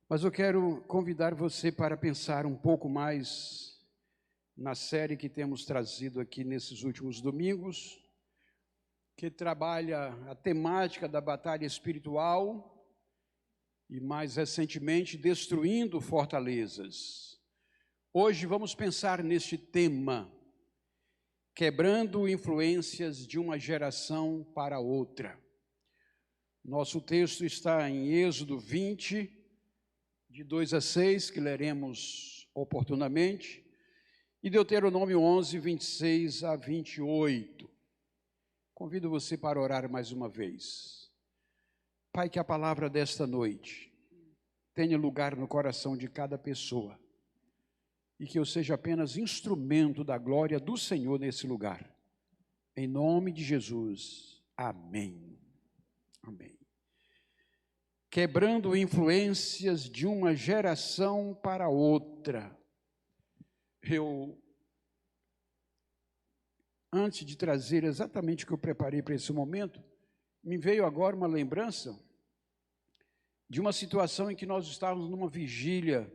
Mas eu quero convidar você para pensar um pouco mais na série que temos trazido aqui nesses últimos domingos, que trabalha a temática da batalha espiritual e, mais recentemente, destruindo fortalezas. Hoje vamos pensar neste tema, quebrando influências de uma geração para outra. Nosso texto está em Êxodo 20, de 2 a 6, que leremos oportunamente, e Deuteronômio 11, 26 a 28. Convido você para orar mais uma vez. Pai, que a palavra desta noite tenha lugar no coração de cada pessoa e que eu seja apenas instrumento da glória do Senhor nesse lugar. Em nome de Jesus. Amém. Amém. Quebrando influências de uma geração para outra. Antes de trazer exatamente o que eu preparei para esse momento, me veio agora uma lembrança de uma situação em que nós estávamos numa vigília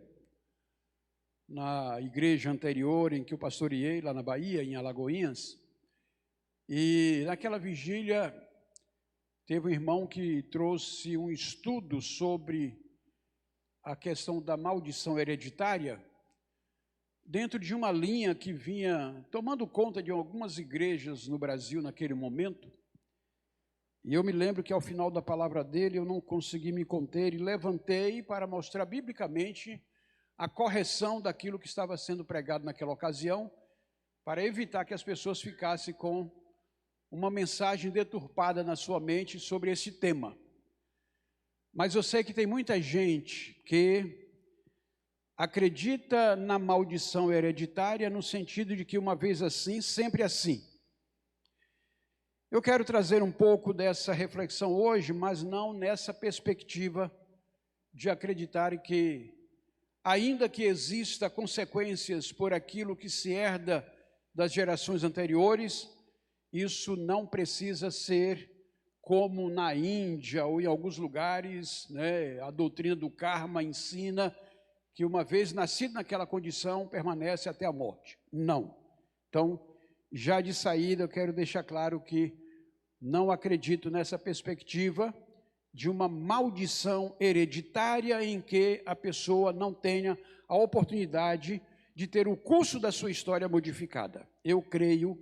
na igreja anterior em que eu pastoreei, lá na Bahia, em Alagoinhas, e naquela vigília teve um irmão que trouxe um estudo sobre a questão da maldição hereditária, dentro de uma linha que vinha tomando conta de algumas igrejas no Brasil naquele momento. E eu me lembro que ao final da palavra dele eu não consegui me conter e levantei para mostrar biblicamente a correção daquilo que estava sendo pregado naquela ocasião, para evitar que as pessoas ficassem com uma mensagem deturpada na sua mente sobre esse tema. Mas eu sei que tem muita gente que acredita na maldição hereditária no sentido de que uma vez assim, sempre assim. Eu quero trazer um pouco dessa reflexão hoje, mas não nessa perspectiva de acreditar que, ainda que exista consequências por aquilo que se herda das gerações anteriores, isso não precisa ser como na Índia ou em alguns lugares, né, a doutrina do karma ensina que uma vez nascido naquela condição, permanece até a morte. Não. Então, já de saída, eu quero deixar claro que não acredito nessa perspectiva de uma maldição hereditária em que a pessoa não tenha a oportunidade de ter o curso da sua história modificada. Eu creio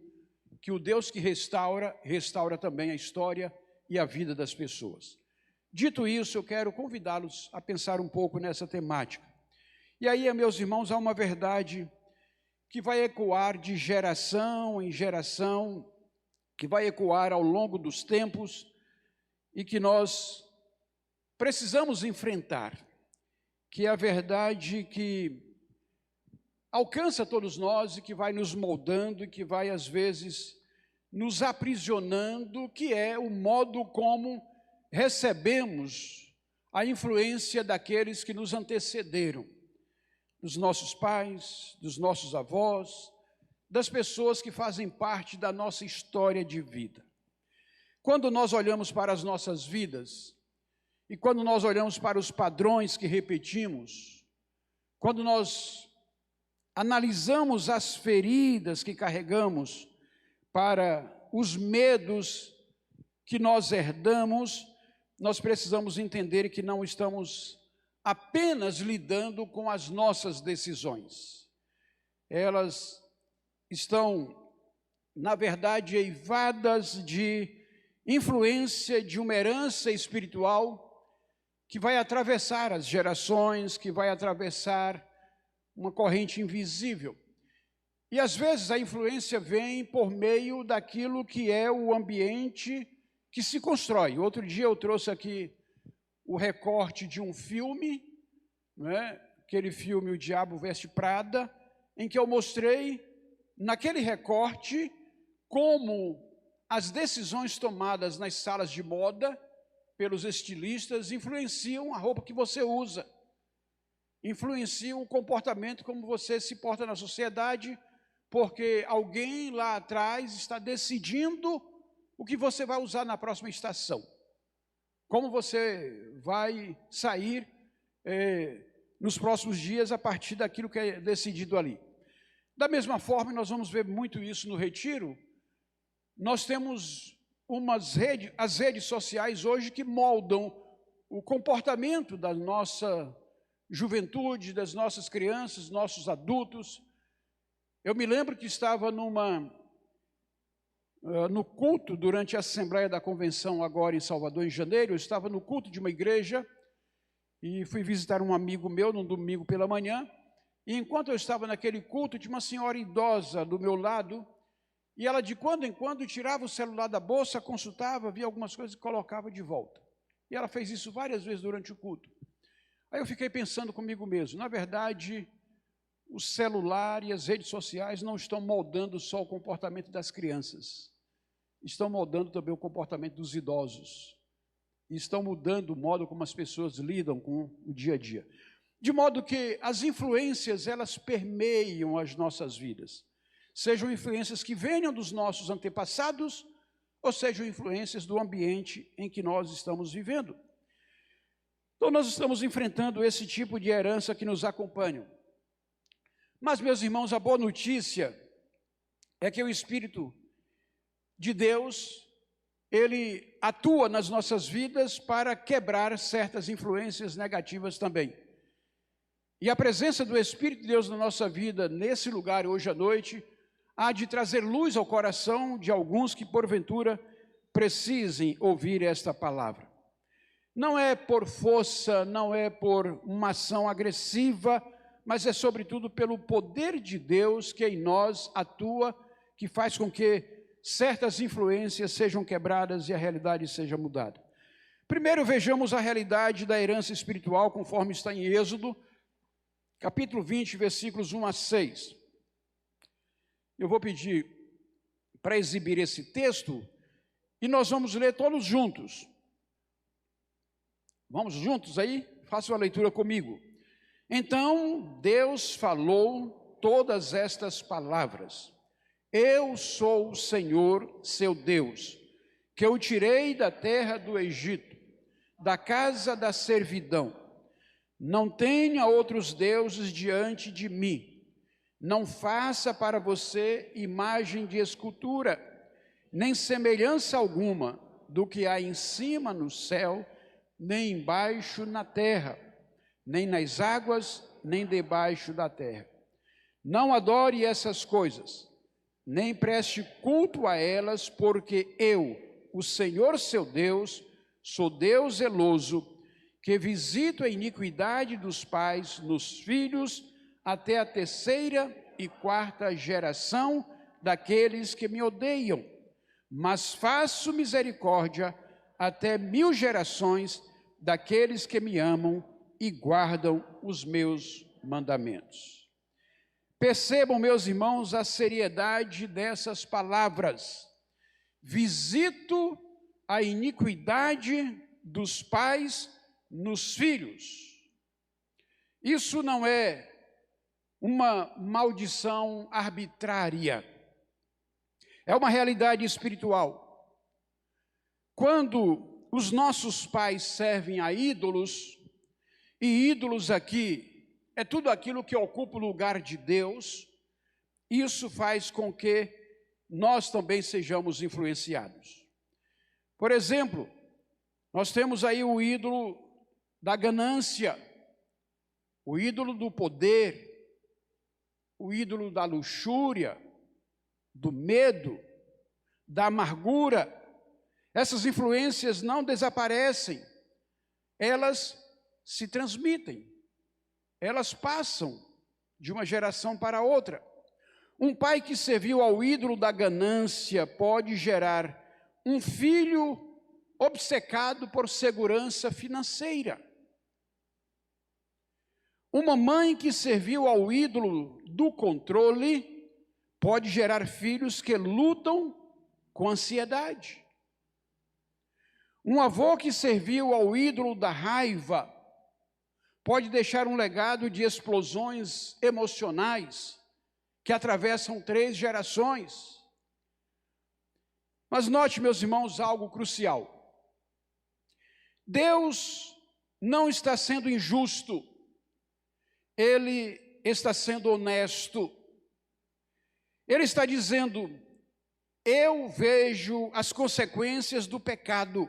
que o Deus que restaura, restaura também a história e a vida das pessoas. Dito isso, eu quero convidá-los a pensar um pouco nessa temática. E aí, meus irmãos, há uma verdade que vai ecoar de geração em geração, que vai ecoar ao longo dos tempos e que nós precisamos enfrentar, que é a verdade que alcança todos nós e que vai nos moldando e que vai, às vezes, nos aprisionando, que é o modo como recebemos a influência daqueles que nos antecederam, dos nossos pais, dos nossos avós, das pessoas que fazem parte da nossa história de vida. Quando nós olhamos para as nossas vidas e quando nós olhamos para os padrões que repetimos, quando nós analisamos as feridas que carregamos, para os medos que nós herdamos, nós precisamos entender que não estamos apenas lidando com as nossas decisões. Elas estão, na verdade, eivadas de influência de uma herança espiritual que vai atravessar as gerações, que vai atravessar uma corrente invisível. E às vezes a influência vem por meio daquilo que é o ambiente que se constrói. Outro dia eu trouxe aqui o recorte de um filme, né? Aquele filme O Diabo Veste Prada, em que eu mostrei naquele recorte como as decisões tomadas nas salas de moda pelos estilistas influenciam a roupa que você usa, influenciam o comportamento como você se porta na sociedade, porque alguém lá atrás está decidindo o que você vai usar na próxima estação, como você vai sair nos próximos dias a partir daquilo que é decidido ali. Da mesma forma, nós vamos ver muito isso no retiro. Nós temos as redes sociais hoje que moldam o comportamento da nossa juventude, das nossas crianças, nossos adultos. Eu me lembro que estava no culto durante a Assembleia da Convenção agora em Salvador, em janeiro. Eu estava no culto de uma igreja e fui visitar um amigo meu no domingo pela manhã. E enquanto eu estava naquele culto, tinha uma senhora idosa do meu lado, e ela de quando em quando tirava o celular da bolsa, consultava, via algumas coisas e colocava de volta. E ela fez isso várias vezes durante o culto. Aí eu fiquei pensando comigo mesmo, na verdade, o celular e as redes sociais não estão moldando só o comportamento das crianças, estão moldando também o comportamento dos idosos, e estão mudando o modo como as pessoas lidam com o dia a dia. De modo que as influências, elas permeiam as nossas vidas, sejam influências que venham dos nossos antepassados, ou sejam influências do ambiente em que nós estamos vivendo. Então, nós estamos enfrentando esse tipo de herança que nos acompanha. Mas, meus irmãos, a boa notícia é que o Espírito de Deus, ele atua nas nossas vidas para quebrar certas influências negativas também. E a presença do Espírito de Deus na nossa vida, nesse lugar hoje à noite, há de trazer luz ao coração de alguns que, porventura, precisem ouvir esta palavra. Não é por força, não é por uma ação agressiva, mas é sobretudo pelo poder de Deus que em nós atua, que faz com que certas influências sejam quebradas e a realidade seja mudada. Primeiro vejamos a realidade da herança espiritual, conforme está em Êxodo, capítulo 20, versículos 1 a 6. Eu vou pedir para exibir esse texto e nós vamos ler todos juntos. Vamos juntos aí? Façam a leitura comigo. Então Deus falou todas estas palavras. Eu sou o Senhor, seu Deus, que eu tirei da terra do Egito, da casa da servidão. Não tenha outros deuses diante de mim. Não faça para você imagem de escultura, nem semelhança alguma do que há em cima no céu, nem embaixo na terra, nem nas águas, nem debaixo da terra. Não adore essas coisas, nem preste culto a elas, porque eu, o Senhor seu Deus, sou Deus zeloso, que visito a iniquidade dos pais nos filhos, até a 3ª e 4ª geração daqueles que me odeiam, mas faço misericórdia até 1000 gerações daqueles que me amam e guardam os meus mandamentos. Percebam, meus irmãos, a seriedade dessas palavras. Visito a iniquidade dos pais nos filhos. Isso não é uma maldição arbitrária, é uma realidade espiritual. Quando os nossos pais servem a ídolos, e ídolos aqui é tudo aquilo que ocupa o lugar de Deus, isso faz com que nós também sejamos influenciados. Por exemplo, nós temos aí o ídolo da ganância, o ídolo do poder, o ídolo da luxúria, do medo, da amargura. Essas influências não desaparecem, elas se transmitem, elas passam de uma geração para outra. Um pai que serviu ao ídolo da ganância pode gerar um filho obcecado por segurança financeira. Uma mãe que serviu ao ídolo do controle pode gerar filhos que lutam com ansiedade. Um avô que serviu ao ídolo da raiva pode deixar um legado de explosões emocionais que atravessam 3 gerações. Mas note, meus irmãos, algo crucial. Deus não está sendo injusto, ele está sendo honesto. Ele está dizendo: eu vejo as consequências do pecado,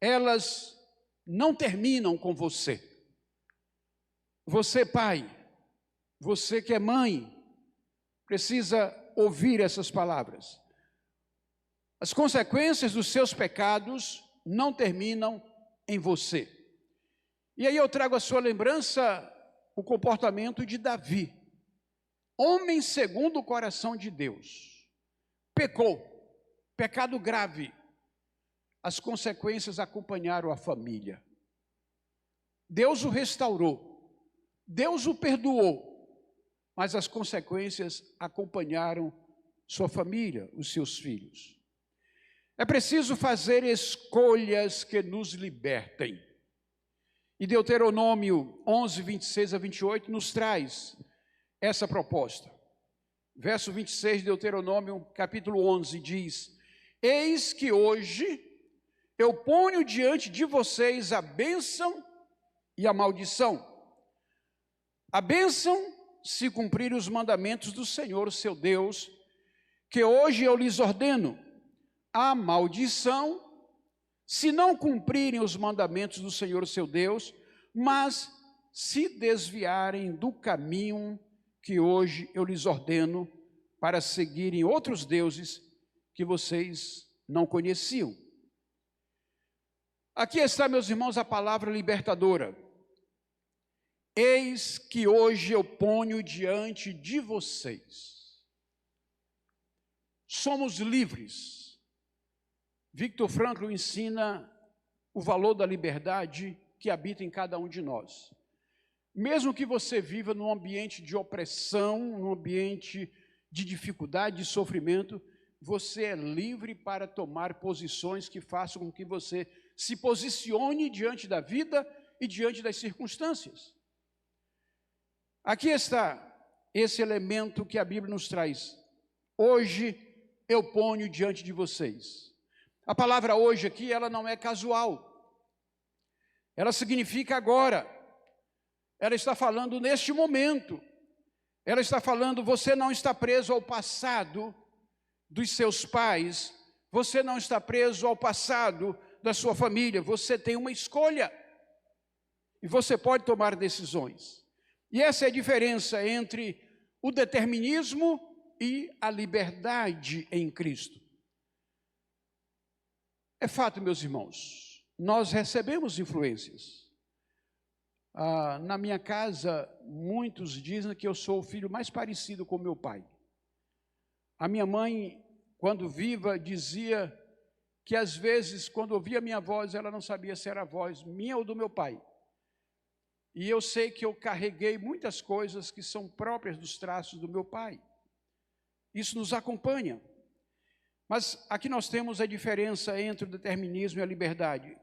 elas não terminam com você. Você, pai, você que é mãe, precisa ouvir essas palavras. As consequências dos seus pecados não terminam em você. E aí eu trago à sua lembrança o comportamento de Davi, homem segundo o coração de Deus. Pecou, pecado grave. As consequências acompanharam a família. Deus o restaurou, Deus o perdoou, mas as consequências acompanharam sua família, os seus filhos. É preciso fazer escolhas que nos libertem. E Deuteronômio 11, 26 a 28 nos traz essa proposta. Verso 26 de Deuteronômio, capítulo 11, diz: eis que hoje eu ponho diante de vocês a bênção e a maldição. A bênção, se cumprirem os mandamentos do Senhor, seu Deus, que hoje eu lhes ordeno. A maldição, se não cumprirem os mandamentos do Senhor, seu Deus, mas se desviarem do caminho que hoje eu lhes ordeno, para seguirem outros deuses que vocês não conheciam. Aqui está, meus irmãos, a palavra libertadora. Eis que hoje eu ponho diante de vocês. Somos livres. Victor Frankl ensina o valor da liberdade que habita em cada um de nós. Mesmo que você viva num ambiente de opressão, num ambiente de dificuldade, de sofrimento, você é livre para tomar posições que façam com que você se posicione diante da vida e diante das circunstâncias. Aqui está esse elemento que a Bíblia nos traz. Hoje eu ponho diante de vocês. A palavra hoje aqui, ela não é casual. Ela significa agora. Ela está falando neste momento. Ela está falando, você não está preso ao passado dos seus pais. Você não está preso ao passado da sua família. Você tem uma escolha. E você pode tomar decisões. E essa é a diferença entre o determinismo e a liberdade em Cristo. É fato, meus irmãos, nós recebemos influências. Na minha casa, muitos dizem que eu sou o filho mais parecido com meu pai. A minha mãe, quando viva, dizia que às vezes, quando ouvia minha voz, ela não sabia se era a voz minha ou do meu pai. E eu sei que eu carreguei muitas coisas que são próprias dos traços do meu pai. Isso nos acompanha. Mas aqui nós temos a diferença entre o determinismo e a liberdade.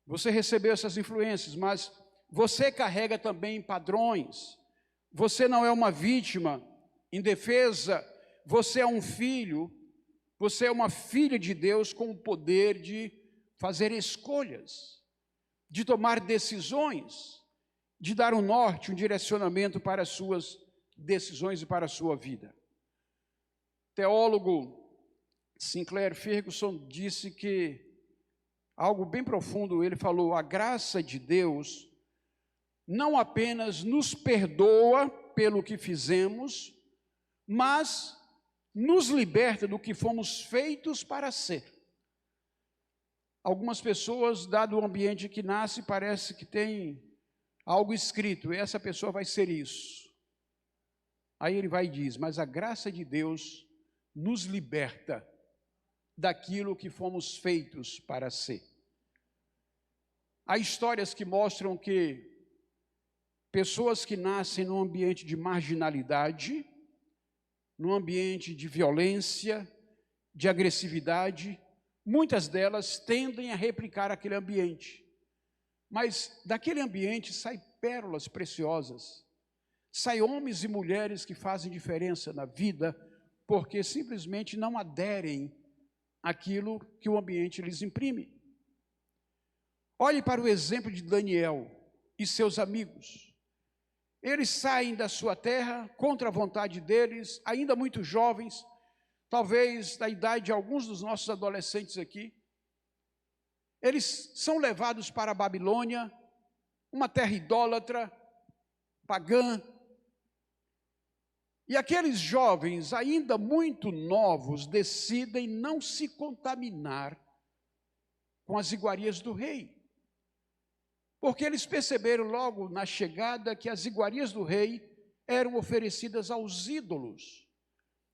Você recebeu essas influências, mas você carrega também padrões. Você não é uma vítima indefesa, você é um filho, você é uma filha de Deus com o poder de fazer escolhas, de tomar decisões, de dar um norte, um direcionamento para as suas decisões e para a sua vida. Teólogo Sinclair Ferguson disse que, algo bem profundo, ele falou: a graça de Deus não apenas nos perdoa pelo que fizemos, mas nos liberta do que fomos feitos para ser. Algumas pessoas, dado o ambiente que nasce, parece que tem algo escrito, e essa pessoa vai ser isso. Aí ele vai e diz: mas a graça de Deus nos liberta daquilo que fomos feitos para ser. Há histórias que mostram que pessoas que nascem num ambiente de marginalidade, num ambiente de violência, de agressividade, muitas delas tendem a replicar aquele ambiente. Mas daquele ambiente saem pérolas preciosas, saem homens e mulheres que fazem diferença na vida, porque simplesmente não aderem àquilo que o ambiente lhes imprime. Olhe para o exemplo de Daniel e seus amigos. Eles saem da sua terra contra a vontade deles, ainda muito jovens, talvez da idade de alguns dos nossos adolescentes aqui. Eles são levados para a Babilônia, uma terra idólatra, pagã. E aqueles jovens, ainda muito novos, decidem não se contaminar com as iguarias do rei. Porque eles perceberam logo na chegada que as iguarias do rei eram oferecidas aos ídolos.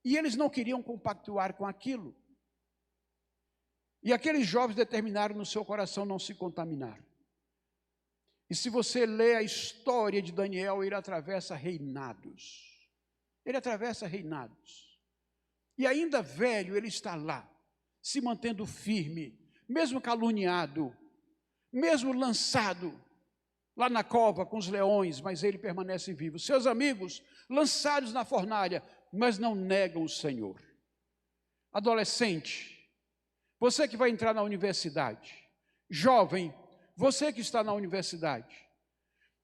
E eles não queriam compactuar com aquilo. E aqueles jovens determinaram no seu coração não se contaminar. E se você lê a história de Daniel, ele atravessa reinados. Ele atravessa reinados. E ainda velho, ele está lá, se mantendo firme, mesmo caluniado, mesmo lançado lá na cova com os leões, mas ele permanece vivo. Seus amigos, lançados na fornalha, mas não negam o Senhor. Adolescente, você que vai entrar na universidade, jovem, você que está na universidade,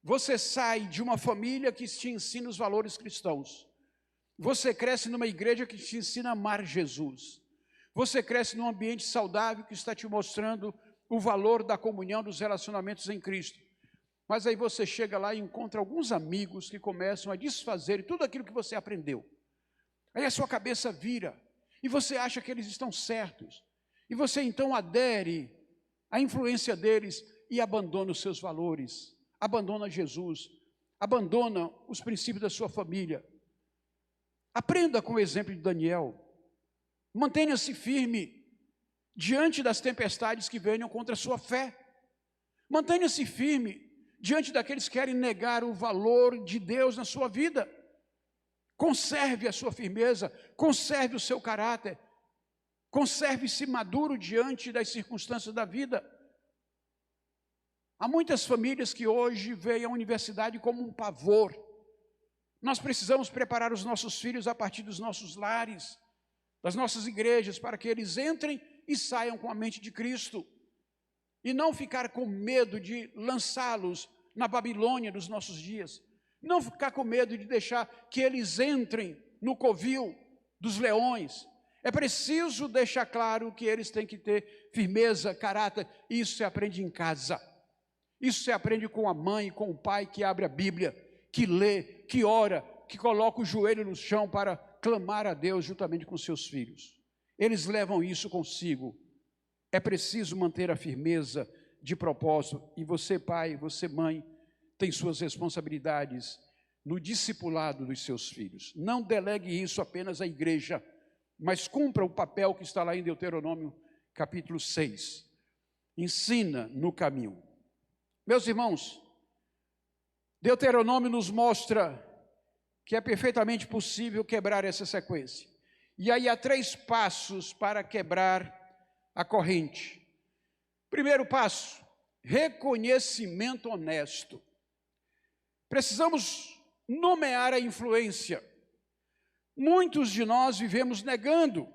você sai de uma família que te ensina os valores cristãos. Você cresce numa igreja que te ensina a amar Jesus. Você cresce num ambiente saudável que está te mostrando o valor da comunhão, dos relacionamentos em Cristo. Mas aí você chega lá e encontra alguns amigos que começam a desfazer tudo aquilo que você aprendeu. Aí a sua cabeça vira e você acha que eles estão certos. E você então adere à influência deles e abandona os seus valores, abandona Jesus, abandona os princípios da sua família. Aprenda com o exemplo de Daniel. Mantenha-se firme diante das tempestades que venham contra a sua fé. Mantenha-se firme diante daqueles que querem negar o valor de Deus na sua vida. Conserve a sua firmeza, conserve o seu caráter, conserve-se maduro diante das circunstâncias da vida. Há muitas famílias que hoje veem a universidade como um pavor. Nós precisamos preparar os nossos filhos a partir dos nossos lares, das nossas igrejas, para que eles entrem e saiam com a mente de Cristo. E não ficar com medo de lançá-los na Babilônia dos nossos dias. Não ficar com medo de deixar que eles entrem no covil dos leões. É preciso deixar claro que eles têm que ter firmeza, caráter. Isso se aprende em casa. Isso se aprende com a mãe, com o pai que abre a Bíblia, que lê, que ora, que coloca o joelho no chão para clamar a Deus juntamente com seus filhos. Eles levam isso consigo. É preciso manter a firmeza de propósito. E você, pai, você, mãe, tem suas responsabilidades no discipulado dos seus filhos. Não delegue isso apenas à igreja, mas cumpra o papel que está lá em Deuteronômio capítulo 6. Ensina no caminho. Meus irmãos, Deuteronômio nos mostra que é perfeitamente possível quebrar essa sequência. E aí há 3 passos para quebrar a corrente. Primeiro passo, reconhecimento honesto. Precisamos nomear a influência. Muitos de nós vivemos negando.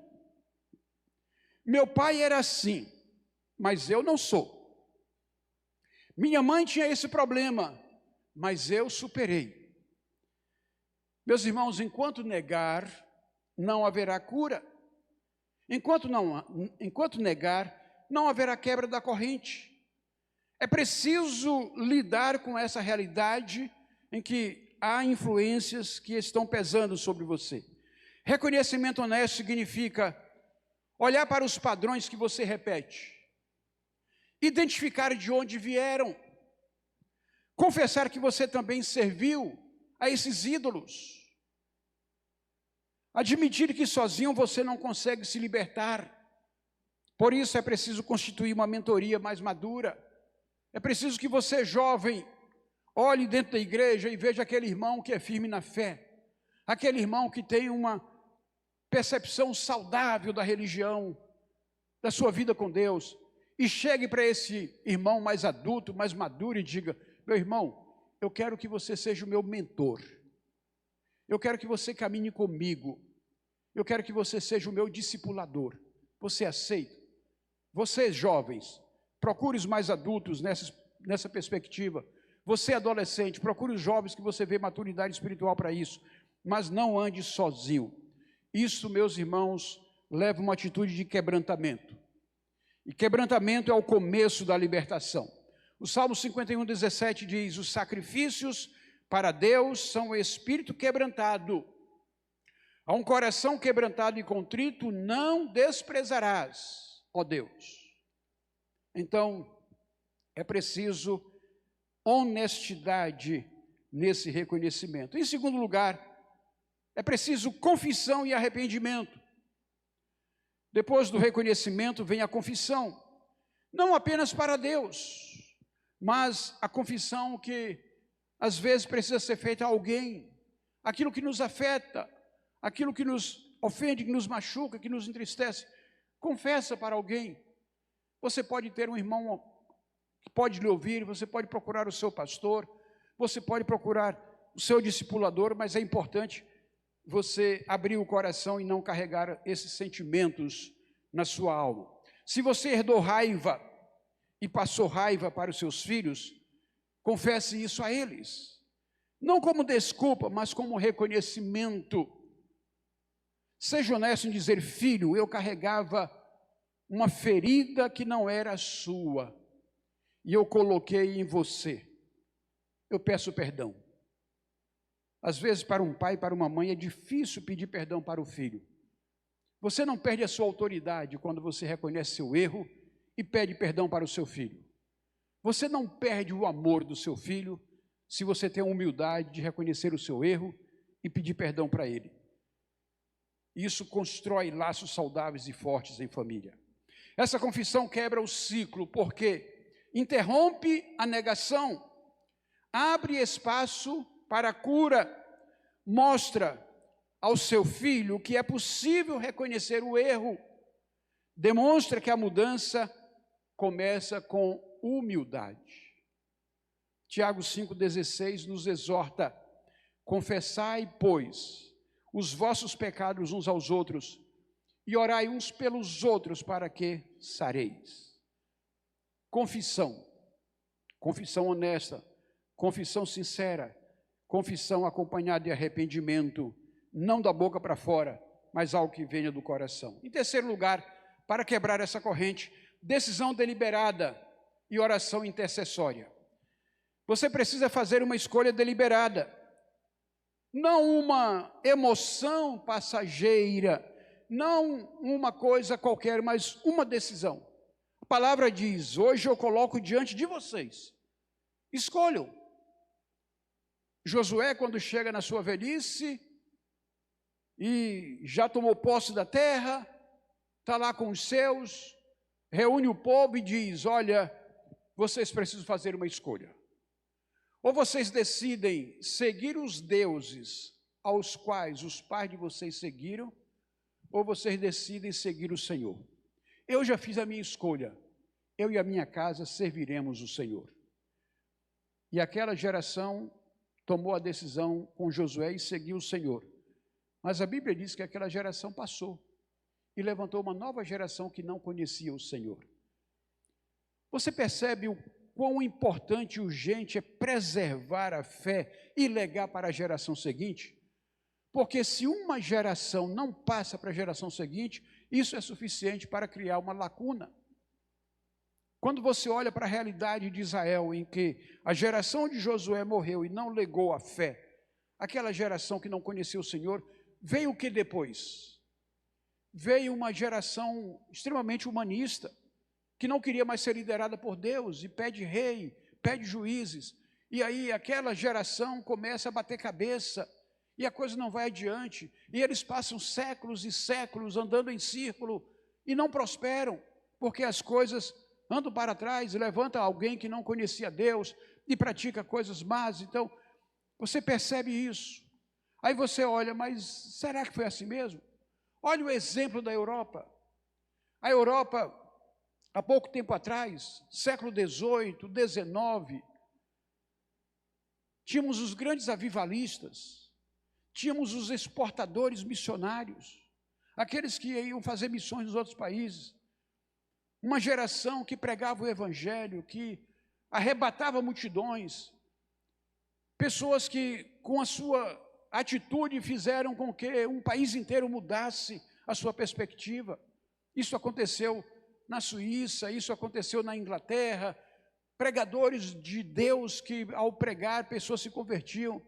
Meu pai era assim, mas eu não sou. Minha mãe tinha esse problema, mas eu superei. Meus irmãos, enquanto negar, não haverá cura. Enquanto negar, não haverá quebra da corrente. É preciso lidar com essa realidade em que há influências que estão pesando sobre você. Reconhecimento honesto significa olhar para os padrões que você repete, identificar de onde vieram, confessar que você também serviu a esses ídolos, admitir que sozinho você não consegue se libertar. Por isso é preciso constituir uma mentoria mais madura. É preciso que você, jovem, olhe dentro da igreja e veja aquele irmão que é firme na fé, aquele irmão que tem uma percepção saudável da religião, da sua vida com Deus, e chegue para esse irmão mais adulto, mais maduro e diga: meu irmão, eu quero que você seja o meu mentor, eu quero que você caminhe comigo, eu quero que você seja o meu discipulador. Você aceita? Vocês, jovens, procure os mais adultos nessa perspectiva. Você, adolescente, procure os jovens que você vê maturidade espiritual para isso, mas não ande sozinho. Isso, meus irmãos, leva uma atitude de quebrantamento. E quebrantamento é o começo da libertação. O Salmo 51:17 diz: os sacrifícios para Deus são o espírito quebrantado. A um coração quebrantado e contrito não desprezarás, ó Deus. Então, é preciso honestidade nesse reconhecimento. Em segundo lugar, é preciso confissão e arrependimento. Depois do reconhecimento vem a confissão, não apenas para Deus, mas a confissão que às vezes precisa ser feita a alguém, aquilo que nos afeta, aquilo que nos ofende, que nos machuca, que nos entristece, confessa para alguém. Você pode ter um irmão que pode lhe ouvir, você pode procurar o seu pastor, você pode procurar o seu discipulador, mas é importante você abrir o coração e não carregar esses sentimentos na sua alma. Se você herdou raiva e passou raiva para os seus filhos, confesse isso a eles, não como desculpa, mas como reconhecimento. Seja honesto em dizer: filho, eu carregava uma ferida que não era sua, e eu coloquei em você, eu peço perdão. Às vezes, para um pai e para uma mãe, é difícil pedir perdão para o filho. Você não perde a sua autoridade quando você reconhece seu erro e pede perdão para o seu filho. Você não perde o amor do seu filho se você tem a humildade de reconhecer o seu erro e pedir perdão para ele. Isso constrói laços saudáveis e fortes em família. Essa confissão quebra o ciclo, porque interrompe a negação, abre espaço para a cura, mostra ao seu filho que é possível reconhecer o erro, demonstra que a mudança começa com humildade. Tiago 5,16 nos exorta: confessai, pois, os vossos pecados uns aos outros, e orai uns pelos outros para que sareis. Confissão, confissão honesta, confissão sincera, confissão acompanhada de arrependimento, não da boca para fora, mas algo que venha do coração. Em terceiro lugar, para quebrar essa corrente, decisão deliberada e oração intercessória. Você precisa fazer uma escolha deliberada, não uma emoção passageira, não uma coisa qualquer, mas uma decisão. A palavra diz: hoje eu coloco diante de vocês, escolham. Josué, quando chega na sua velhice e já tomou posse da terra, está lá com os seus, reúne o povo e diz: olha, vocês precisam fazer uma escolha. Ou vocês decidem seguir os deuses aos quais os pais de vocês seguiram, ou vocês decidem seguir o Senhor. Eu já fiz a minha escolha, eu e a minha casa serviremos o Senhor. E aquela geração tomou a decisão com Josué e seguiu o Senhor. Mas a Bíblia diz que aquela geração passou e levantou uma nova geração que não conhecia o Senhor. Você percebe o quão importante e urgente é preservar a fé e legar para a geração seguinte? Porque se uma geração não passa para a geração seguinte, isso é suficiente para criar uma lacuna. Quando você olha para a realidade de Israel, em que a geração de Josué morreu e não legou a fé, aquela geração que não conhecia o Senhor, veio o que depois? Veio uma geração extremamente humanista, que não queria mais ser liderada por Deus, e pede rei, pede juízes, e aí aquela geração começa a bater cabeça, e a coisa não vai adiante, e eles passam séculos e séculos andando em círculo, e não prosperam, porque as coisas andam para trás, e levanta alguém que não conhecia Deus, e pratica coisas más. Então, você percebe isso, aí você olha, mas será que foi assim mesmo? Olha o exemplo da Europa. A Europa, há pouco tempo atrás, século XVIII, XIX, tínhamos os grandes avivalistas, tínhamos os exportadores missionários, aqueles que iam fazer missões nos outros países. uma geração que pregava o evangelho, que arrebatava multidões, pessoas que com a sua atitude fizeram com que um país inteiro mudasse a sua perspectiva. Isso aconteceu na Suíça, isso aconteceu na Inglaterra, pregadores de Deus que ao pregar pessoas se convertiam.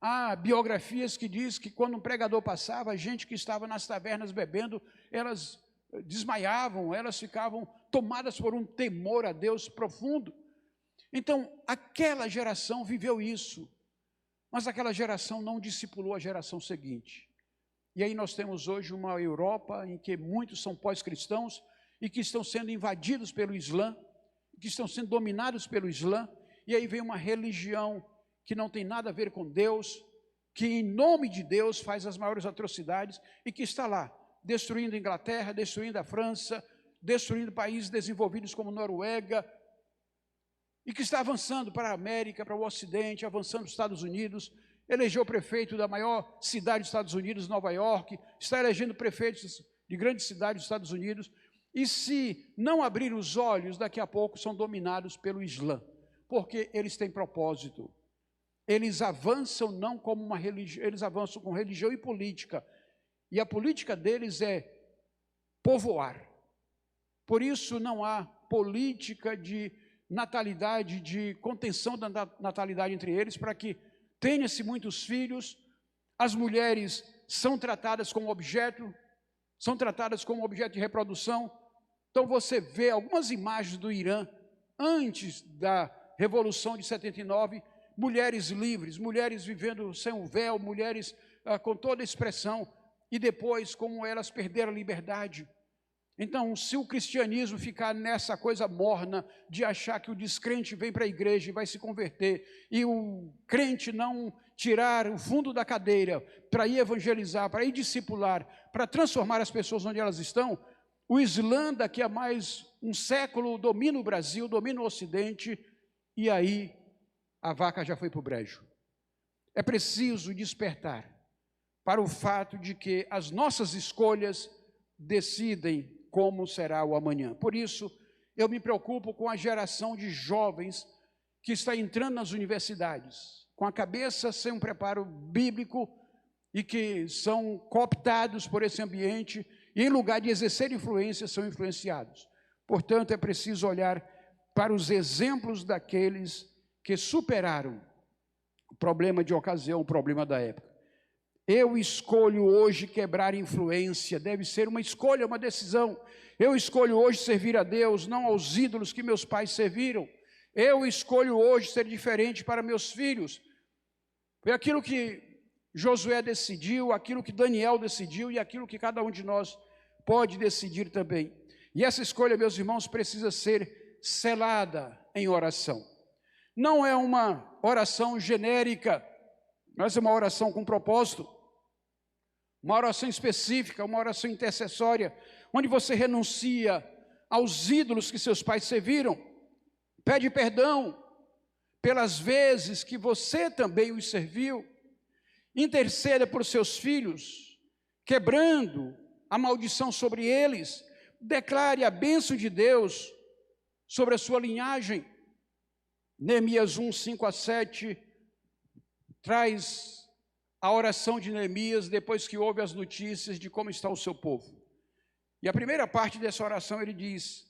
Há biografias que diz que quando um pregador passava, a gente que estava nas tavernas bebendo, elas desmaiavam, elas ficavam tomadas por um temor a Deus profundo. Então, aquela geração viveu isso, mas aquela geração não discipulou a geração seguinte. E aí nós temos hoje uma Europa em que muitos são pós-cristãos e que estão sendo invadidos pelo Islã, que estão sendo dominados pelo Islã, e aí vem uma religião que não tem nada a ver com Deus, que em nome de Deus faz as maiores atrocidades e que está lá, destruindo a Inglaterra, destruindo a França, destruindo países desenvolvidos como Noruega, e que está avançando para a América, para o Ocidente, avançando para os Estados Unidos, elegeu o prefeito da maior cidade dos Estados Unidos, Nova York, está elegendo prefeitos de grandes cidades dos Estados Unidos, e se não abrir os olhos, daqui a pouco são dominados pelo Islã, porque eles têm propósito. Eles avançam não como uma religião, eles avançam com religião e política, e a política deles é povoar. Por isso não há política de natalidade, de contenção da natalidade entre eles, para que tenha-se muitos filhos. As mulheres são tratadas como objeto, de reprodução. Então você vê algumas imagens do Irã, antes da Revolução de 79, mulheres livres, mulheres vivendo sem o véu, mulheres com toda a expressão, e depois como elas perderam a liberdade. Então, se o cristianismo ficar nessa coisa morna de achar que o descrente vem para a igreja e vai se converter, e o crente não tirar o fundo da cadeira para ir evangelizar, para ir discipular, para transformar as pessoas onde elas estão, o Islã daqui a mais um século domina o Brasil, domina o Ocidente, e aí a vaca já foi para o brejo. É preciso despertar para o fato de que as nossas escolhas decidem como será o amanhã. Por isso, eu me preocupo com a geração de jovens que está entrando nas universidades, com a cabeça sem um preparo bíblico e que são cooptados por esse ambiente e, em lugar de exercer influência, são influenciados. Portanto, é preciso olhar para os exemplos daqueles que superaram o problema de ocasião, o problema da época. Eu escolho hoje quebrar influência, deve ser uma escolha, uma decisão. Eu escolho hoje servir a Deus, não aos ídolos que meus pais serviram. Eu escolho hoje ser diferente para meus filhos. Foi aquilo que Josué decidiu, aquilo que Daniel decidiu e aquilo que cada um de nós pode decidir também. E essa escolha, meus irmãos, precisa ser selada em oração. Não é uma oração genérica, mas é uma oração com propósito. Uma oração específica, uma oração intercessória, onde você renuncia aos ídolos que seus pais serviram, pede perdão pelas vezes que você também os serviu, interceda por seus filhos, quebrando a maldição sobre eles, declare a bênção de Deus sobre a sua linhagem. Neemias 1, 5 a 7, traz a oração de Neemias depois que ouve as notícias de como está o seu povo. E a primeira parte dessa oração ele diz: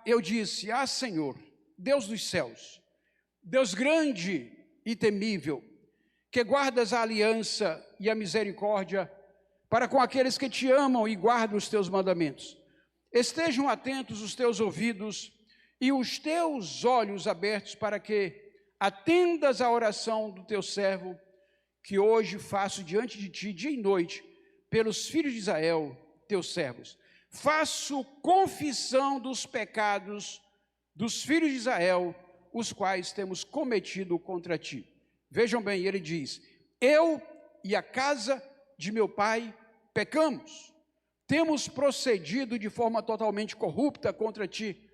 eu disse, Senhor, Deus dos céus, Deus grande e temível, que guardas a aliança e a misericórdia para com aqueles que te amam e guardam os teus mandamentos. Estejam atentos os teus ouvidos e os teus olhos abertos para que atendas à oração do teu servo, que hoje faço diante de ti, dia e noite, pelos filhos de Israel, teus servos. Faço confissão dos pecados dos filhos de Israel, os quais temos cometido contra ti. Vejam bem, ele diz: eu e a casa de meu pai pecamos, temos procedido de forma totalmente corrupta contra ti,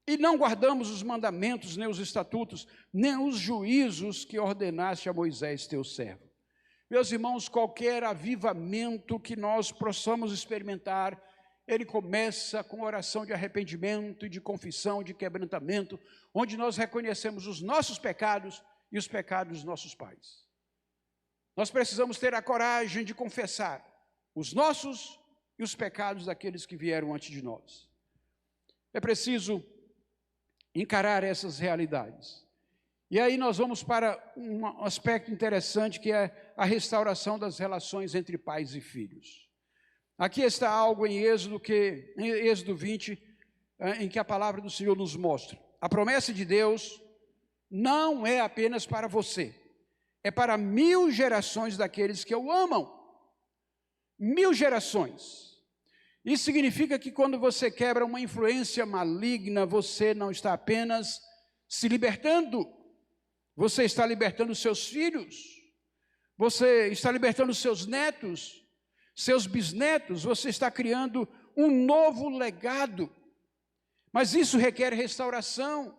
e não guardamos os mandamentos, nem os estatutos, nem os juízos que ordenaste a Moisés, teu servo. Meus irmãos, qualquer avivamento que nós possamos experimentar ele começa com oração de arrependimento, de confissão, de quebrantamento, onde nós reconhecemos os nossos pecados e os pecados dos nossos pais. Nós precisamos ter a coragem de confessar os nossos e os pecados daqueles que vieram antes de nós. É preciso encarar essas realidades. E aí nós vamos para um aspecto interessante, que é a restauração das relações entre pais e filhos. Aqui está algo em Êxodo 20, em que a palavra do Senhor nos mostra. A promessa de Deus não é apenas para você, é para 1000 gerações daqueles que o amam. 1000 gerações. Isso significa que quando você quebra uma influência maligna, você não está apenas se libertando, você está libertando seus filhos, você está libertando seus netos, seus bisnetos, você está criando um novo legado. Mas isso requer restauração,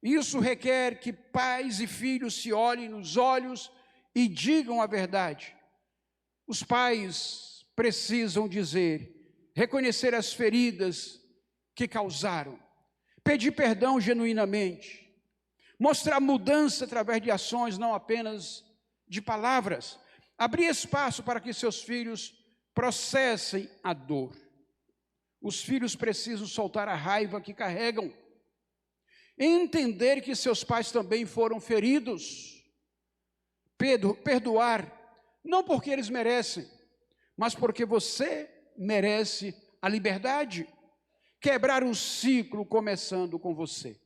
isso requer que pais e filhos se olhem nos olhos e digam a verdade. Os pais precisam reconhecer as feridas que causaram, pedir perdão genuinamente, mostrar mudança através de ações, não apenas de palavras, abrir espaço para que seus filhos processem a dor. Os filhos precisam soltar a raiva que carregam, entender que seus pais também foram feridos, perdoar, não porque eles merecem, mas porque você merece a liberdade, quebrar um ciclo começando com você.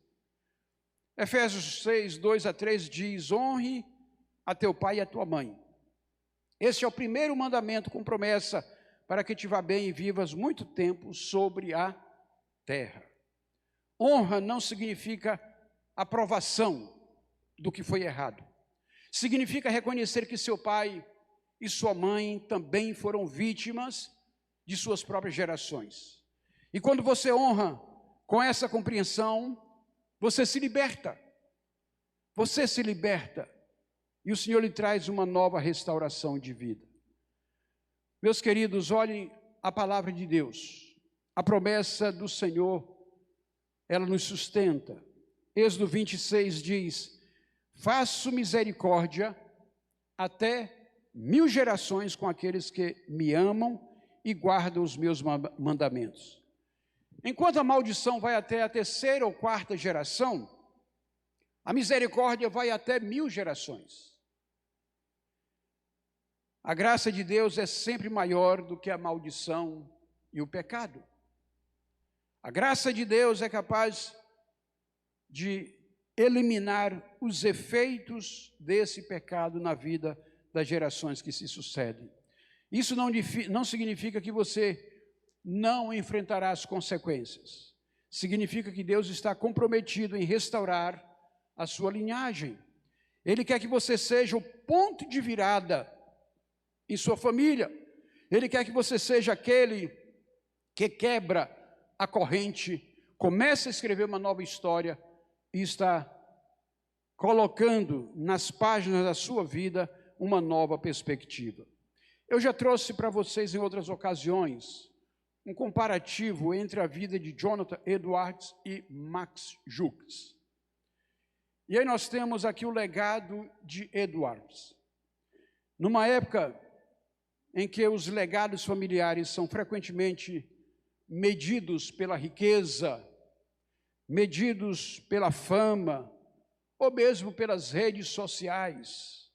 Efésios 6, 2-3 diz: honre a teu pai e a tua mãe. Esse é o primeiro mandamento com promessa para que te vá bem e vivas muito tempo sobre a terra. Honra não significa aprovação do que foi errado. Significa reconhecer que seu pai e sua mãe também foram vítimas de suas próprias gerações. E quando você honra com essa compreensão, você se liberta. Você se liberta. E o Senhor lhe traz uma nova restauração de vida. Meus queridos, olhem a palavra de Deus. A promessa do Senhor, ela nos sustenta. Êxodo 26 diz: faço misericórdia até 1000 gerações com aqueles que me amam e guardam os meus mandamentos. Enquanto a maldição vai até a 3ª ou 4ª geração, a misericórdia vai até 1000 gerações. A graça de Deus é sempre maior do que a maldição e o pecado. A graça de Deus é capaz de eliminar os efeitos desse pecado na vida das gerações que se sucedem. Isso não significa que você não enfrentará as consequências. Significa que Deus está comprometido em restaurar a sua linhagem. Ele quer que você seja o ponto de virada em sua família. Ele quer que você seja aquele que quebra a corrente, começa a escrever uma nova história e está colocando nas páginas da sua vida uma nova perspectiva. Eu já trouxe para vocês em outras ocasiões um comparativo entre a vida de Jonathan Edwards e Max Jukes. E aí nós temos aqui o legado de Edwards. Numa época em que os legados familiares são frequentemente medidos pela riqueza, medidos pela fama, ou mesmo pelas redes sociais.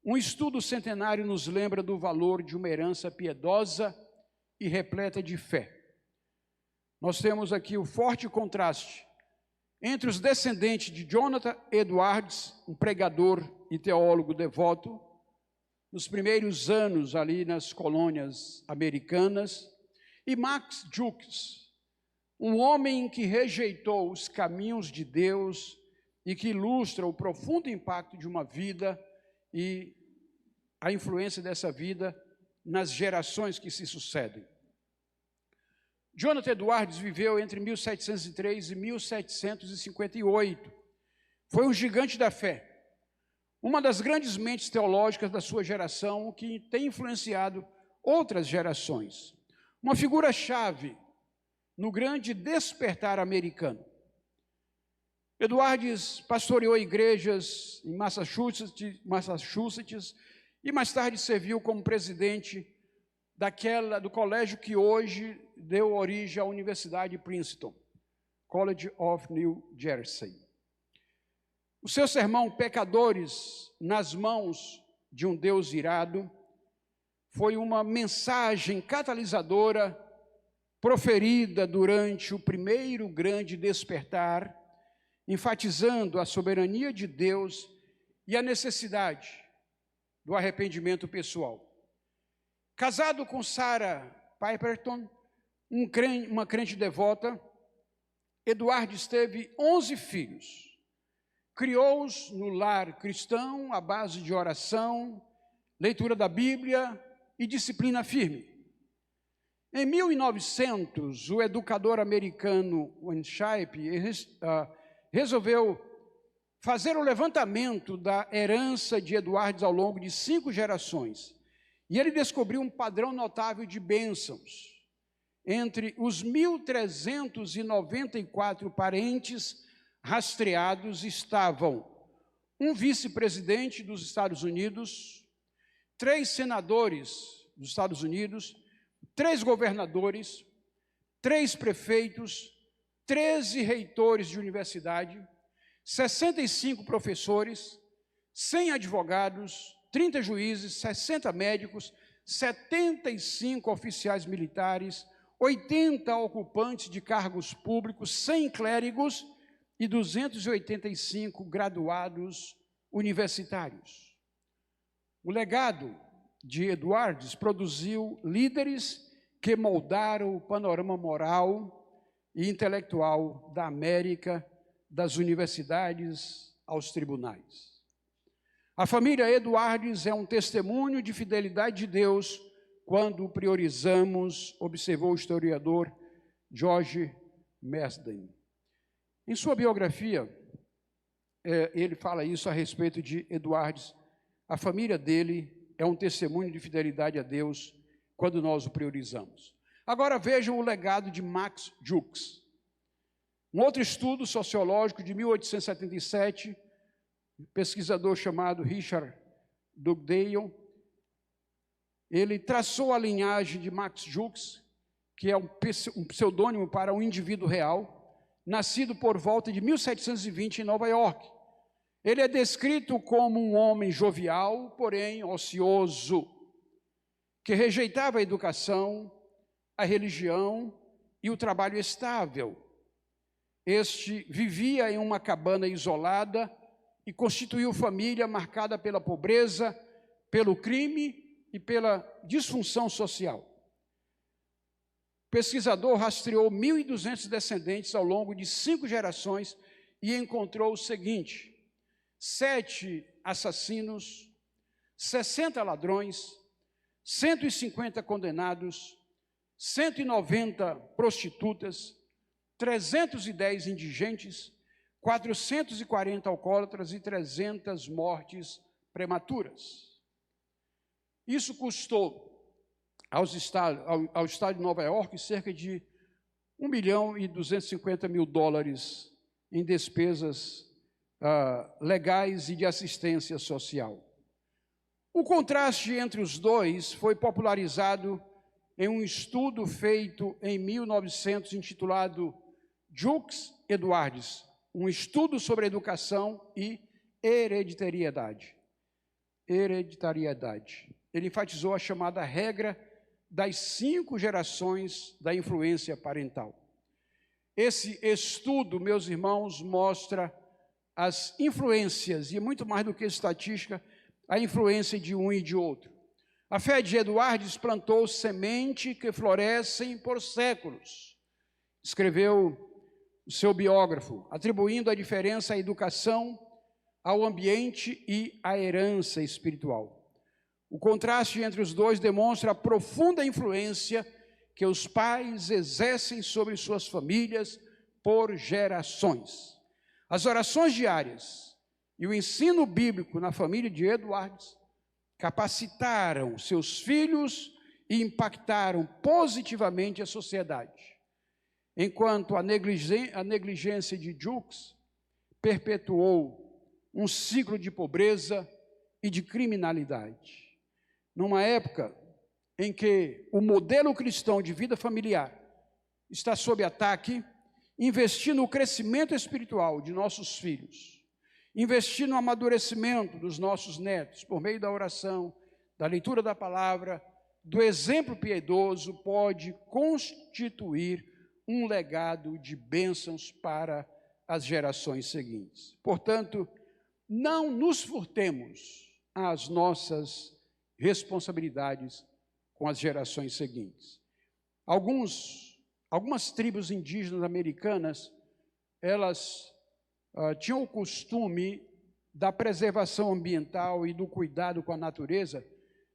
Um estudo centenário nos lembra do valor de uma herança piedosa e repleta de fé. Nós temos aqui o forte contraste entre os descendentes de Jonathan Edwards, um pregador e teólogo devoto, nos primeiros anos ali nas colônias americanas, e Max Jukes, um homem que rejeitou os caminhos de Deus e que ilustra o profundo impacto de uma vida e a influência dessa vida nas gerações que se sucedem. Jonathan Edwards viveu entre 1703 e 1758. Foi um gigante da fé. Uma das grandes mentes teológicas da sua geração que tem influenciado outras gerações. uma figura-chave no grande despertar americano. Edwards pastoreou igrejas em Massachusetts e mais tarde serviu como presidente do colégio que hoje deu origem à Universidade de Princeton, College of New Jersey. O seu sermão, Pecadores nas Mãos de um Deus Irado, foi uma mensagem catalisadora proferida durante o primeiro grande despertar, enfatizando a soberania de Deus e a necessidade do arrependimento pessoal. Casado com Sarah Piperton, uma crente devota, Edwards teve 11 filhos. Criou-os no lar cristão, à base de oração, leitura da Bíblia e disciplina firme. Em 1900, o educador americano Winship resolveu fazer o levantamento da herança de Edwards ao longo de 5 gerações. E ele descobriu um padrão notável de bênçãos. Entre os 1.394 parentes rastreados estavam um vice-presidente dos Estados Unidos, 3 senadores dos Estados Unidos, 3 governadores, 3 prefeitos, 13 reitores de universidade, 65 professores, 100 advogados, 30 juízes, 60 médicos, 75 oficiais militares, 80 ocupantes de cargos públicos, 100 clérigos e 285 graduados universitários. O legado de Edwards produziu líderes que moldaram o panorama moral e intelectual da América, das universidades aos tribunais. A família Edwards é um testemunho de fidelidade de Deus quando o priorizamos, observou o historiador George Marsden. Em sua biografia, ele fala isso a respeito de Edwards. A família dele é um testemunho de fidelidade a Deus quando nós o priorizamos. Agora vejam o legado de Max Jukes. Um outro estudo sociológico de 1877, um pesquisador chamado Richard Dugdale, ele traçou a linhagem de Max Jukes, que é um pseudônimo para um indivíduo real, nascido por volta de 1720 em Nova York. Ele é descrito como um homem jovial, porém ocioso, que rejeitava a educação, a religião e o trabalho estável. Este vivia em uma cabana isolada e constituiu família marcada pela pobreza, pelo crime e pela disfunção social. O pesquisador rastreou 1.200 descendentes ao longo de 5 gerações e encontrou o seguinte: 7 assassinos, 60 ladrões, 150 condenados, 190 prostitutas, 310 indigentes, 440 alcoólatras e 300 mortes prematuras. Isso custou ao Estado de Nova York cerca de $1.250.000 em despesas legais e de assistência social. O contraste entre os dois foi popularizado em um estudo feito em 1900, intitulado Jukes Edwards, um estudo sobre educação e hereditariedade. Ele enfatizou a chamada regra das 5 gerações da influência parental. Esse estudo, meus irmãos, mostra as influências, e muito mais do que estatística, a influência de um e de outro. A fé de Edwards plantou semente que florescem por séculos, escreveu o seu biógrafo, atribuindo a diferença à educação, ao ambiente e à herança espiritual. O contraste entre os dois demonstra a profunda influência que os pais exercem sobre suas famílias por gerações. As orações diárias e o ensino bíblico na família de Edwards capacitaram seus filhos e impactaram positivamente a sociedade, enquanto a negligência de Jukes perpetuou um ciclo de pobreza e de criminalidade. Numa época em que o modelo cristão de vida familiar está sob ataque, investir no crescimento espiritual de nossos filhos, investir no amadurecimento dos nossos netos, por meio da oração, da leitura da palavra, do exemplo piedoso, pode constituir um legado de bênçãos para as gerações seguintes. Portanto, não nos furtemos às nossas responsabilidades com as gerações seguintes. Algumas tribos indígenas americanas, elas tinham o costume da preservação ambiental e do cuidado com a natureza,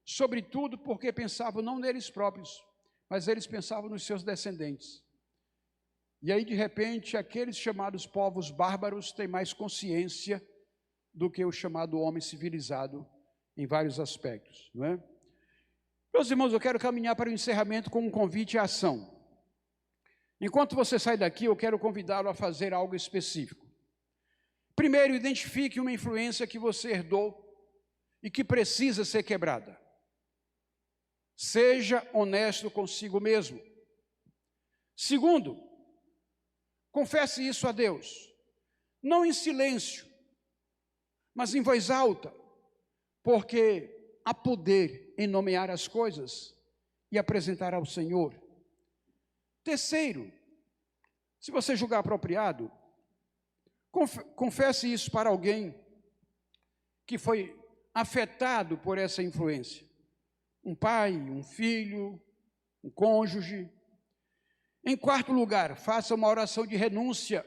sobretudo porque pensavam não neles próprios, mas eles pensavam nos seus descendentes. E aí, de repente, aqueles chamados povos bárbaros têm mais consciência do que o chamado homem civilizado em vários aspectos, não é? Meus irmãos, eu quero caminhar para o encerramento com um convite à ação. Enquanto você sai daqui, eu quero convidá-lo a fazer algo específico. Primeiro, identifique uma influência que você herdou e que precisa ser quebrada. Seja honesto consigo mesmo. Segundo, confesse isso a Deus, não em silêncio, mas em voz alta, porque há poder em nomear as coisas e apresentar ao Senhor. Terceiro, se você julgar apropriado, confesse isso para alguém que foi afetado por essa influência. Um pai, um filho, um cônjuge. Em quarto lugar, faça uma oração de renúncia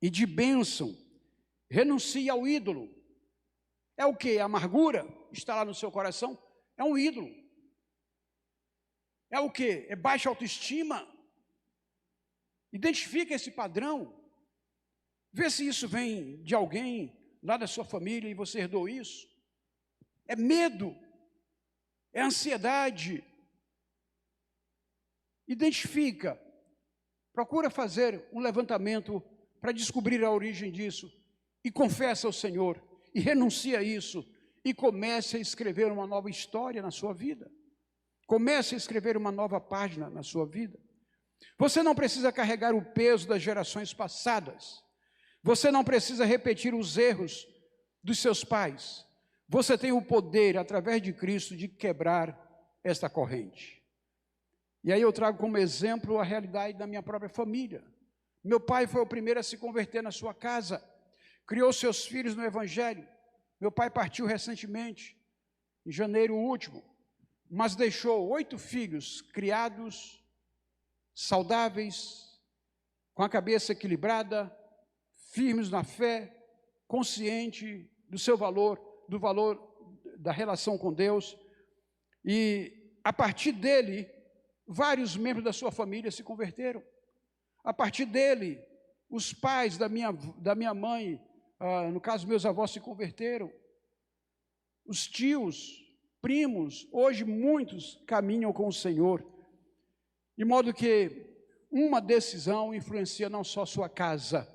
e de bênção. Renuncie ao ídolo. É o quê? A amargura está lá no seu coração? É um ídolo. É o quê? É baixa autoestima. Identifique esse padrão. Vê se isso vem de alguém lá da sua família e você herdou isso. É medo. É ansiedade. Identifica. Procura fazer um levantamento para descobrir a origem disso. E confessa ao Senhor. E renuncia a isso. E comece a escrever uma nova história na sua vida. Comece a escrever uma nova página na sua vida. Você não precisa carregar o peso das gerações passadas. Você não precisa repetir os erros dos seus pais. Você tem o poder, através de Cristo, de quebrar esta corrente. E aí eu trago como exemplo a realidade da minha própria família. Meu pai foi o primeiro a se converter na sua casa. Criou seus filhos no Evangelho. Meu pai partiu recentemente, em janeiro último, mas deixou 8 filhos criados, saudáveis, com a cabeça equilibrada, firmes na fé, consciente do seu valor, do valor da relação com Deus. E a partir dele, vários membros da sua família se converteram. A partir dele, os pais da minha mãe, no caso meus avós, se converteram. Os tios, primos, hoje muitos caminham com o Senhor. De modo que uma decisão influencia não só sua casa,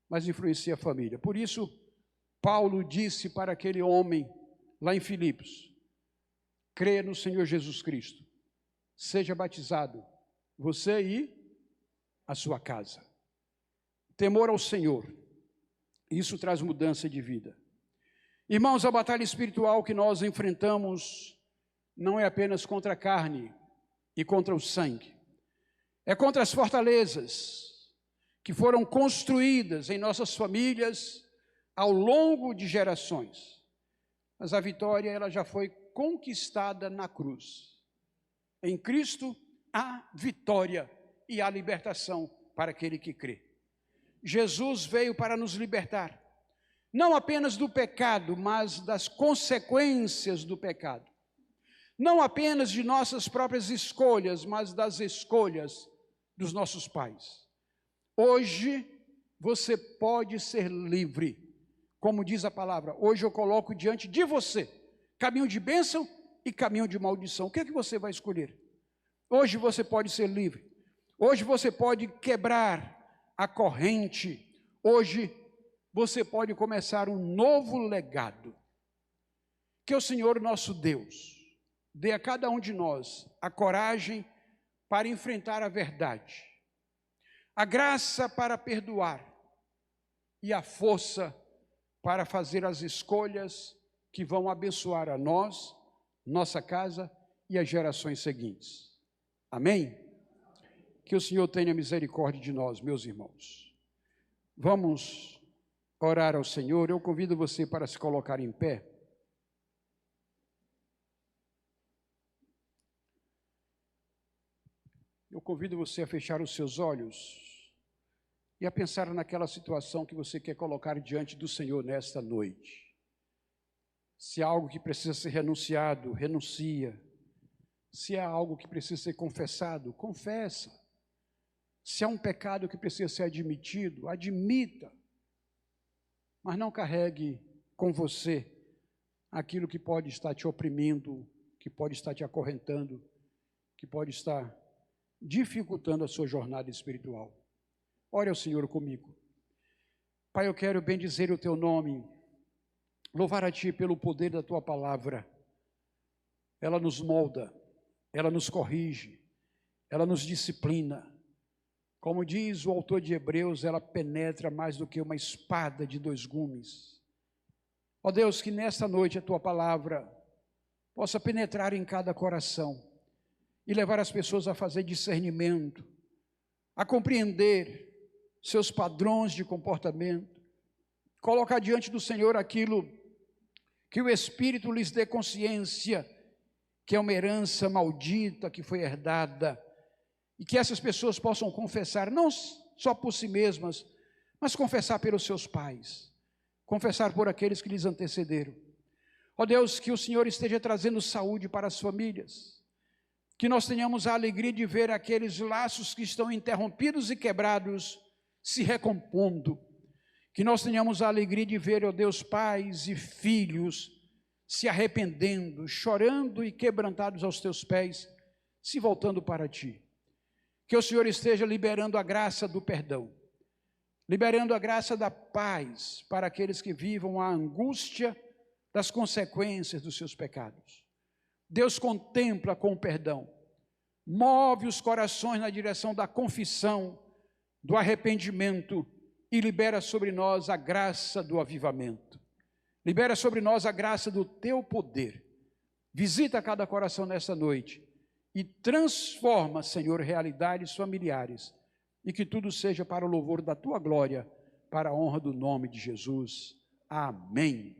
mas influencia a família. Por isso, Paulo disse para aquele homem lá em Filipos: creia no Senhor Jesus Cristo, seja batizado, você e a sua casa. Temor ao Senhor, isso traz mudança de vida. Irmãos, a batalha espiritual que nós enfrentamos não é apenas contra a carne e contra o sangue. É contra as fortalezas que foram construídas em nossas famílias ao longo de gerações. Mas a vitória, ela já foi conquistada na cruz. Em Cristo há vitória e há libertação para aquele que crê. Jesus veio para nos libertar, não apenas do pecado, mas das consequências do pecado. Não apenas de nossas próprias escolhas, mas das escolhas dos nossos pais. Hoje você pode ser livre. Como diz a palavra, hoje eu coloco diante de você caminho de bênção e caminho de maldição. O que é que você vai escolher? Hoje você pode ser livre. Hoje você pode quebrar a corrente. Hoje você pode começar um novo legado. Que o Senhor nosso Deus dê a cada um de nós a coragem para enfrentar a verdade, a graça para perdoar e a força para fazer as escolhas que vão abençoar a nós, nossa casa e as gerações seguintes. Amém? Que o Senhor tenha misericórdia de nós, meus irmãos. Vamos orar ao Senhor. Eu convido você para se colocar em pé. Eu convido você a fechar os seus olhos e a pensar naquela situação que você quer colocar diante do Senhor nesta noite. Se há algo que precisa ser renunciado, renuncia. Se há algo que precisa ser confessado, confessa. Se há um pecado que precisa ser admitido, admita. Mas não carregue com você aquilo que pode estar te oprimindo, que pode estar te acorrentando, que pode estar dificultando a sua jornada espiritual. Ore ao Senhor comigo. Pai, eu quero bendizer o teu nome, louvar a ti pelo poder da tua palavra. Ela nos molda, ela nos corrige, ela nos disciplina. Como diz o autor de Hebreus, ela penetra mais do que uma espada de dois gumes. Ó Deus, que nesta noite a tua palavra possa penetrar em cada coração e levar as pessoas a fazer discernimento, a compreender seus padrões de comportamento, colocar diante do Senhor aquilo que o Espírito lhes dê consciência, que é uma herança maldita que foi herdada, e que essas pessoas possam confessar, não só por si mesmas, mas confessar pelos seus pais, confessar por aqueles que lhes antecederam. Ó Deus, que o Senhor esteja trazendo saúde para as famílias, que nós tenhamos a alegria de ver aqueles laços que estão interrompidos e quebrados se recompondo, que nós tenhamos a alegria de ver, ó Deus, pais e filhos se arrependendo, chorando e quebrantados aos teus pés, se voltando para ti. Que o Senhor esteja liberando a graça do perdão, liberando a graça da paz para aqueles que vivam a angústia das consequências dos seus pecados. Deus contempla com o perdão, move os corações na direção da confissão, do arrependimento e libera sobre nós a graça do avivamento. Libera sobre nós a graça do teu poder. Visita cada coração nessa noite e transforma, Senhor, realidades familiares e que tudo seja para o louvor da tua glória, para a honra do nome de Jesus. Amém.